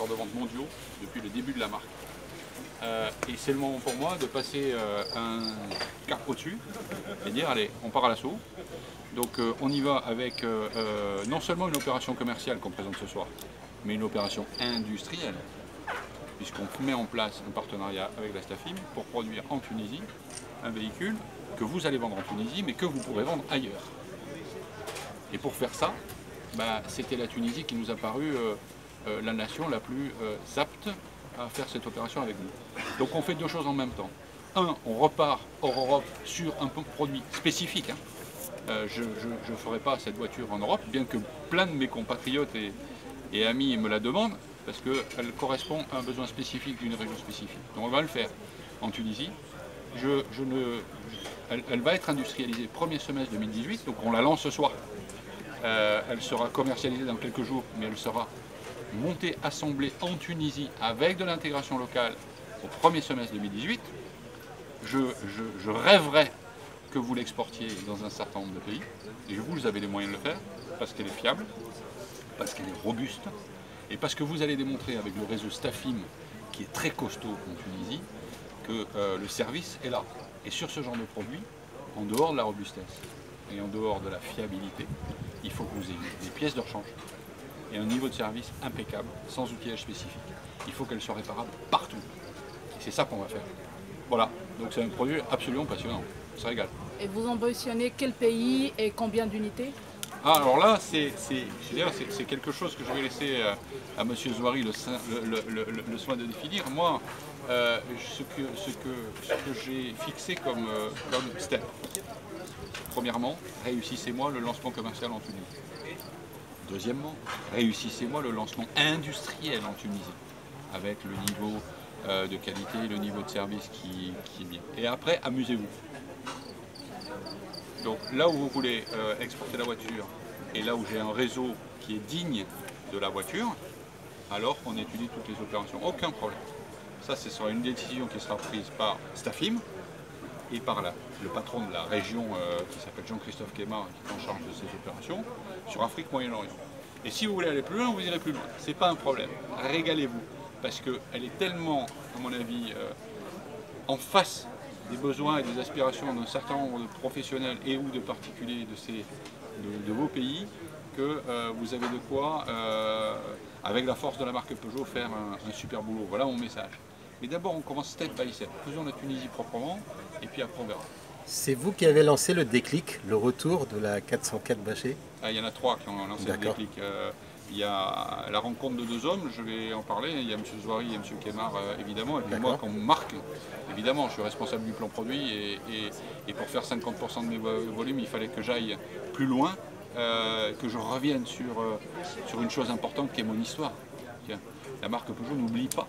records de vente mondiaux depuis le début de la marque. Et c'est le moment pour moi de passer un cap au-dessus et dire allez, on part à l'assaut. Donc on y va avec non seulement une opération commerciale qu'on présente ce soir, mais une opération industrielle, puisqu'on met en place un partenariat avec la Stafim pour produire en Tunisie un véhicule que vous allez vendre en Tunisie, mais que vous pourrez vendre ailleurs. Et pour faire ça, c'était la Tunisie qui nous a paru la nation la plus apte à faire cette opération avec nous. Donc on fait deux choses en même temps. Un, on repart hors Europe sur un produit spécifique. Je ne ferai pas cette voiture en Europe, bien que plein de mes compatriotes et amis me la demandent, parce qu'elle correspond à un besoin spécifique d'une région spécifique. Donc on va le faire en Tunisie. Elle va être industrialisée premier semestre 2018, donc on la lance ce soir. Elle sera commercialisée dans quelques jours, mais elle sera montée, assemblée en Tunisie avec de l'intégration locale au premier semestre 2018. Je rêverais que vous l'exportiez dans un certain nombre de pays, et vous avez les moyens de le faire, parce qu'elle est fiable, parce qu'elle est robuste, et parce que vous allez démontrer avec le réseau Stafim, qui est très costaud en Tunisie, que le service est là. Et sur ce genre de produit, en dehors de la robustesse et en dehors de la fiabilité, il faut que vous ayez des pièces de rechange et un niveau de service impeccable, sans outillage spécifique. Il faut qu'elle soit réparable partout. C'est ça qu'on va faire. Voilà, donc c'est un produit absolument passionnant. On se régale. Et vous ambitionnez quel pays et combien d'unités? Alors là, c'est quelque chose que je vais laisser à M. Zouari le soin de définir. Moi, ce que j'ai fixé comme step, premièrement, réussissez-moi le lancement commercial en Tunisie. Deuxièmement, réussissez-moi le lancement industriel en Tunisie, avec le niveau de qualité, le niveau de service qui est bien. Et après, amusez-vous. Donc là où vous voulez exporter la voiture et là où j'ai un réseau qui est digne de la voiture, alors on étudie toutes les opérations, aucun problème. Ça, ce sera une décision qui sera prise par Stafim et par le patron de la région qui s'appelle Jean-Christophe Kemar, qui est en charge de ces opérations, sur Afrique, Moyen-Orient. Et si vous voulez aller plus loin, vous irez plus loin. Ce n'est pas un problème. Régalez-vous, parce qu'elle est tellement, à mon avis, en face des besoins et des aspirations d'un certain nombre de professionnels et ou de particuliers de vos pays, que vous avez de quoi, avec la force de la marque Peugeot, faire un super boulot. Voilà mon message. Mais d'abord, on commence step by step. Faisons la Tunisie proprement, et puis après on verra. C'est vous qui avez lancé le déclic, le retour de la 404 bâchée? Il y en a trois qui ont lancé le déclic. Il y a la rencontre de deux hommes, je vais en parler. Il y a M. Zouari et M. Kemar, évidemment. Et puis moi, comme marque, évidemment, je suis responsable du plan produit. Et pour faire 50% de mes volumes, il fallait que j'aille plus loin, que je revienne sur une chose importante qui est mon histoire. La marque Peugeot n'oublie pas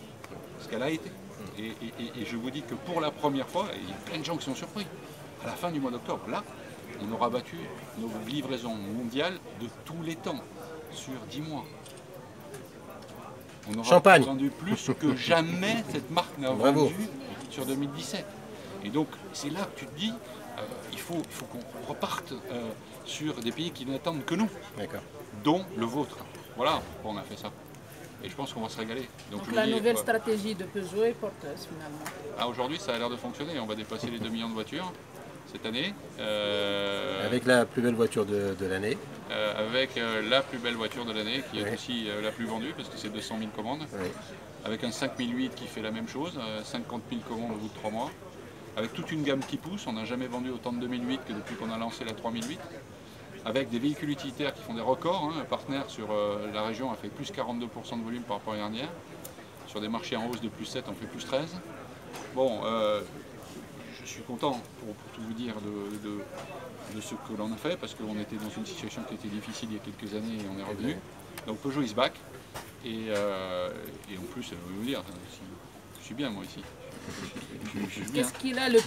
ce qu'elle a été. Et je vous dis que pour la première fois, il y a plein de gens qui sont surpris, à la fin du mois d'octobre, là, on aura battu nos livraisons mondiales de tous les temps, sur 10 mois. On aura vendu plus que jamais cette marque n'a vendu sur 2017. Et donc, c'est là que tu te dis, il faut qu'on reparte sur des pays qui n'attendent que nous, dont le vôtre. Voilà pourquoi on a fait ça. Et je pense qu'on va se régaler. Donc la nouvelle stratégie de Peugeot est porteuse finalement. Aujourd'hui, ça a l'air de fonctionner. On va dépasser les 2 millions de voitures cette année. Avec la plus belle voiture de l'année. Avec la plus belle voiture de l'année, qui est aussi la plus vendue, parce que c'est 200 000 commandes. Avec un 5008 qui fait la même chose, 50 000 commandes au bout de 3 mois. Avec toute une gamme qui pousse. On n'a jamais vendu autant de 2008 que depuis qu'on a lancé la 3008. Avec des véhicules utilitaires qui font des records. Un partenaire sur la région a fait plus 42% de volume par rapport à l'année dernière. Sur des marchés en hausse de plus 7, on fait plus 13. Bon, je suis content, pour tout vous dire, de ce que l'on a fait, parce qu'on était dans une situation qui était difficile il y a quelques années et on est revenu. Donc Peugeot is back. Et en plus, je vais vous dire, je suis bien moi ici. Qu'est-ce qu'il a le